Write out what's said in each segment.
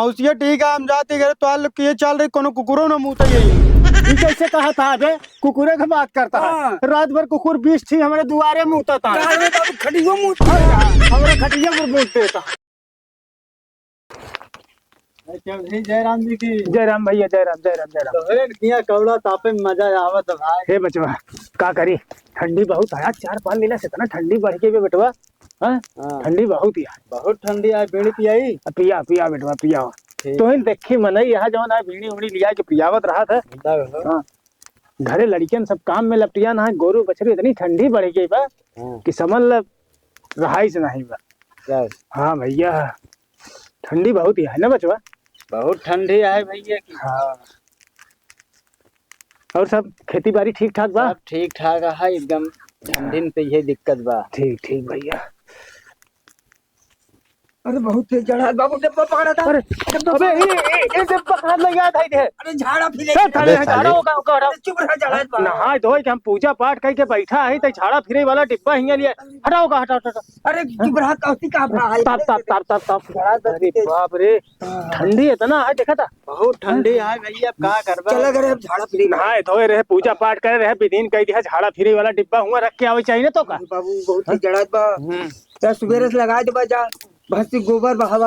मौसिया ठीक है, हम जाते घर तो आल के चल रही कोनो कुकुरो न मुँह यही। ये कैसे कहा था बे? कुकुरे की बात करता है। रात भर कुकुर 20 थी हमारे दुआरे मुँहता था। खटियो मुँह हमारे खटिया पर मुँहते था। जयराम जी की जयराम भैया, जयराम जयराम जयराम। तो किया कौड़ा तापे में मजा आवत भाई। हे बचवा का करी, ठंडी बहुत है। 4-5 दिन से ना ठंडी बढ़ गई बे बेटवा। हाँ ठंडी बहुत ही है, बहुत ठंडी है। बीड़ी पियाई पिया पिया बेटवा पिया। तो इन देखी मनई यहाँ जवन है बीड़ी उड़ी लिया के पियावत रहा था। हाँ घरे लड़कियन सब काम में लपटिया ना है। गोरू बछड़ी इतनी ठंडी बढ़ गई बा कि समझ ल रहाइश नहीं बा। हाँ भैया ठंडी बहुत ही है ना बचवा। बहुत ठंडी है भैया की। हाँ और सब खेती बाड़ी ठीक ठाक बा? सब ठीक ठाक है एकदम। ठंडी में तो ये दिक्कत बा। ठीक ठीक भैया। अरे बहुत तेज चढ़ा बाबू, डब्बा पकड़ा था। अरे अबे ये डब्बा कहां लगा था इधर? अरे झाड़ा फिरे झाड़ा होगा होगा। चुप रह झाड़ा बा। नहाए धोए के हम पूजा पाठ करके बैठा है तो झाड़ा फिरे वाला डिब्बा हिया लिए हटाओगा हटाओ हटाओ। अरे चुप रह कौसी का भाई। ताप ताप ताप ताप ताप। अरे बाप रे ठंडी इतना है देखा था। बहुत ठंडी है भैया, का करबा। चला करे झाड़ा फिरे। नहाए धोए रहे पूजा पाठ करे रहे विधिन कह दिया झाड़ा फिरे वाला डिब्बा हुआ रख के आवे चाहिए ना तो का बाबू बहुत तेज चढ़ा बा। क्या सुबह से लगा दे बजा भस्ती गोबर बहावा।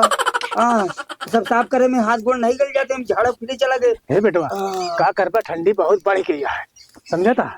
हाँ सब साफ करे में हाथ गोड़ नहीं गल जाते, हम झाड़ा फिरे चला गए। हे बेटवा का करबा, ठंडी बहुत बढ़ गई है समझा था।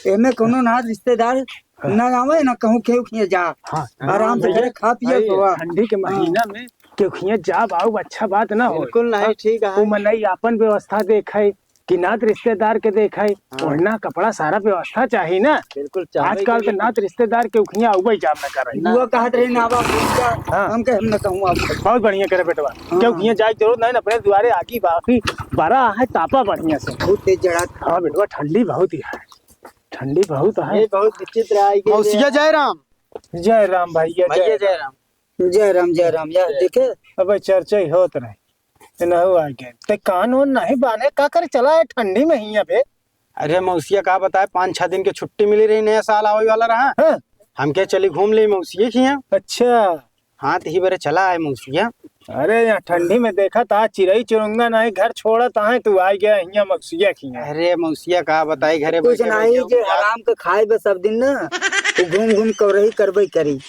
एमे कोनो ना रिश्तेदार ना आवे ना कहूं केहू खिया जा। हाँ आराम से घरे खा पिया सोवा। ठंडी के महीना में केहू खिया जा बाऊ अच्छा बात ना हो। बिल्कुल नहीं ठीक है। तू मनई अपन व्यवस्था देखे कि नात रिश्तेदार के देखे। ओढ़ना कपड़ा सारा व्यवस्था चाहिए ना। बिल्कुल आजकल तो नात रिश्तेदार के उखिया उबई जाम न कर रही। वो कहत रही ना बाबा हम के हम न कहूं आप। बहुत बढ़िया करे बेटवा क्यों उखिया जाए जरूरत नहीं अपने द्वारे आगी बाकी 12 है तापा बढ़िया से। बहुत तेज जड़ा। हाँ बेटवा ठंडी बहुत ही है, ठंडी बहुत है। ये बहुत विचित्र आई गई। मौसिया जयराम। जयराम भैया भैया जयराम। जयराम जयराम यार देखे अब चर्चा ही होत रहे नहु आ गए ते कानून नहीं बाने का करे चला है ठंडी में ही अबे। अरे मौसिया का बताए 5-6 दिन की छुट्टी मिली रही, नया साल आवे वाला रहा। हाँ? हम क्या चली घूम ली मौसिया की यहाँ। अच्छा हाँ तो ही बारे चला है मौसिया। अरे यहाँ ठंडी में देखा था चिड़ई चुरुंगा नहीं घर छोड़ा था तू आ गया यहाँ मौसिया की। अरे मौसिया का बताई घरे कुछ नहीं जे आराम के खाए बे सब दिन ना तो घूम घूम कर रही करबई करी।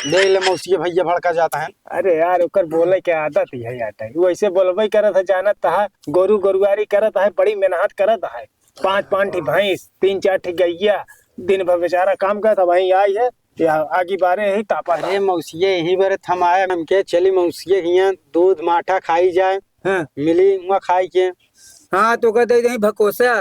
देख ले मौसिया भैया भड़का जाता है। अरे यार ओकर बोले के आदत ही है आता है वैसे बोलबई करत है जानत है। गोरू गोरुआरी करत है, बड़ी मेहनत करत है। 5-5 भैंस 3-4 गैया दिन भर बेचारा काम करता वही आई है या आगे बारे ही तापा। अरे मौसिया यही बारे थम आए हम के चली मौसिया यहाँ दूध माठा खाई जाए। हाँ? मिली वहाँ खाई के। हाँ तो कहते दे भकोसा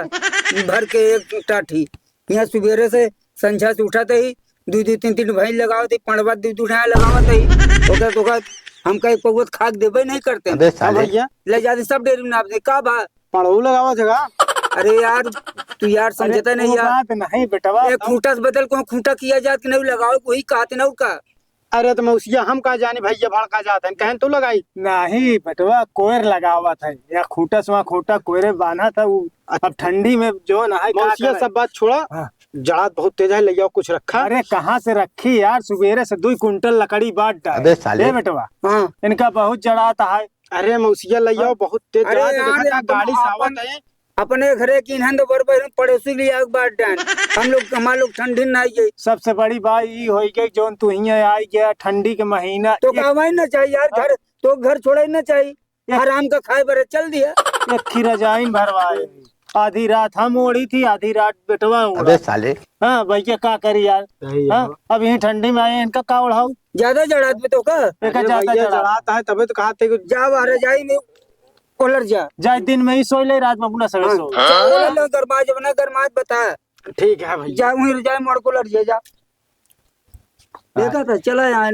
भर के एक टाठी यहाँ सुबेरे से संझा से उठाते ही 2-3 भाई लगाओ थे पड़वा दूध उठाया लगावत ही तो हम कहीं पौवत खाक देबे नहीं करते हैं। भैया ले जाते सब डेरी में आप का बा पड़ऊ लगावा जगह। अरे यार तू यार समझता नहीं यार। बात नहीं बेटवा एक खूंटा से बदल को खूंटा किया जात कि नहीं लगाओ वही कहते ना का। अरे तो मौसिया हम का जाने भैया भड़का जाते हैं कहन तू लगाई। नहीं बेटवा कोयर लगावा था या खूंटा से वहाँ खूंटा कोयरे बांधा था वो। अब ठंडी में जो ना है मौसिया सब बात छोड़ा। हाँ। जड़ात बहुत तेज है, ले जाओ कुछ रखा। अरे कहाँ से रखी यार, सुबेरे से 2 कुंटल लकड़ी बांट डाले बेटवा। हाँ इनका बहुत जड़ाता है। अरे मौसिया ले जाओ बहुत तेज अरे जड़ात यार, देखा अपन- गाड़ी सावत है। अपने घरे की तो बरबर पड़ोसी लिया एक बार डान हम लोग हमारे लोग ठंडी ना आई सबसे बड़ी बात ये हो गई जो तू हियाँ आई गया ठंडी के महीना तो कहवाई ना चाहिए यार घर तो घर छोड़े ना चाहिए आराम का खाए बरे चल दिया। एक खीरजाइन भरवाए आधी रात हम ओढ़ी थी आधी रात बेटवा अबे साले। हाँ भैया का करी यार। हाँ अब यही ठंडी में आए इनका का उड़ाऊ ज्यादा जड़ात में तो का ज्यादा जड़ात है तबे तो कहा थे जा बाहर जाई में कोलर जा जाए दिन में ही सोई ले रात में अपना सवेरे सो। गरमाज बना गरमाज बता ठीक है भैया। जा वहीं जाए मोड़ कोलर जा देखा था चला यहाँ।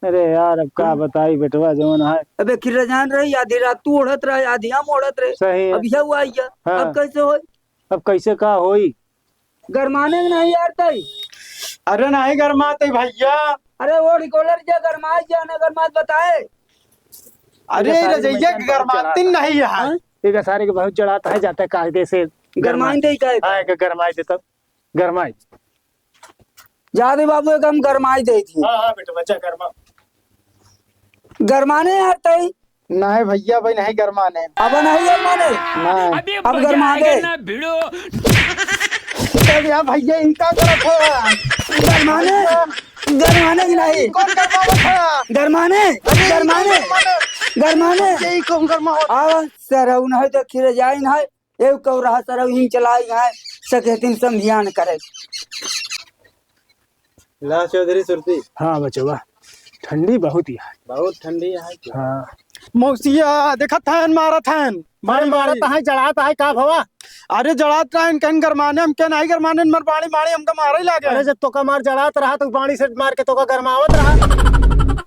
अरे यार अब का बताई बेटवा जवन है। अबे खिरजान रही आधी रात तू ओढ़त रहे आधी हम ओढ़त रहे सही है। अब यह हुआ आई हाँ। अब कैसे हो अब कैसे का होई गरमाने में नहीं यार तई। अरे नहीं गरमाते भैया। अरे वो रिकॉलर जा गरमाज जा ना गरमाज बताए। अरे रजैया गरमाती नहीं है। ठीक है सारे के बहुत जड़ाता है जाता है कायदे से गरमाइन दे का आएगा गरमाई दे तब गरमाई। जादे बाबू एक हम गरमाई दे थी। हाँ हाँ बेटा बच्चा गरमा गरमाने यार तई नहीं भैया भाई नहीं गरमाने। अब नहीं गरमाने, नहीं अब गरमा दे। भैया भैया इनका करत है गरमाने गरमाने की नहीं, कौन गरमावत है? गरमाने गरमाने गरमाने यही कौन गरमावत? आवा सरऊ नहीं तो खिर जाए नहीं, एक कौ रहा सरऊ ही चलाई है सकेतिन संभियान करे। ला चौधरी सुरती। हाँ बचवा ठंडी बहुत ही है, बहुत ठंडी है। हाँ मौसिया देखा थैन मारा थैन मारत है जड़ात है का भवा। अरे जड़ात है कन गरमाने हम के नहीं गरमाने मर पानी मारी हमका मारे ही लागे। अरे जब तो का मार जड़ात रहा तो पानी से मार के तो का गरमावत रहा।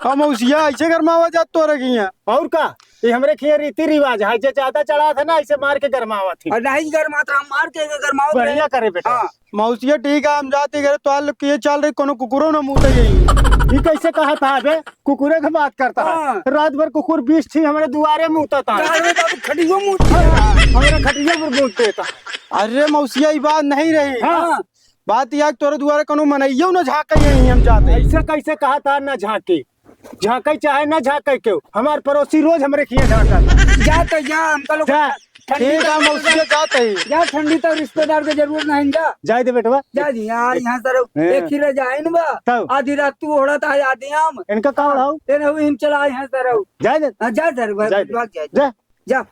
हम मौसिया ऐसे गरमावा जात तो रही है और का ये हमरे खिया रीति रिवाज है, जो ज्यादा चढ़ा था ना ऐसे मार के गरमावत थी। और नहीं गरमात हम मार के गरमावत बढ़िया करे बेटा। हाँ मौसिया ठीक है हम जाते घर तो आल के चल रही कोनो कुकुरो न मुंह यही। ये कैसे कहा था बे कुकुरे की बात करता है। हाँ। रात भर कुकुर 20 थी हमारे दुआरे में उठता था, खड़ियो मुँह हमारे खटिया पर मुंह देता। अरे मौसिया ये बात नहीं रही। हाँ बात यह तोरे दुआरे कोनो मनइयो न झाके यही हम जाते। ऐसे कैसे कहा था न झाके, झाके चाहे न झाके क्यों, हमारे पड़ोसी रोज हमरे खिए झाका जा तो जा हमका लोग ठीक है मौसिया जाते ही जा, ठंडी तो रिश्तेदार के जरूरत नहीं जा। जाए दे बेटवा जा जी यहाँ सर एक ही रह जाए न बा, तब आधी रात तू ओढ़ा था आधी हम इनका कहाँ रहा तेरे हुई हम चला यहाँ सर जाए दे जा सर जा जा जा जा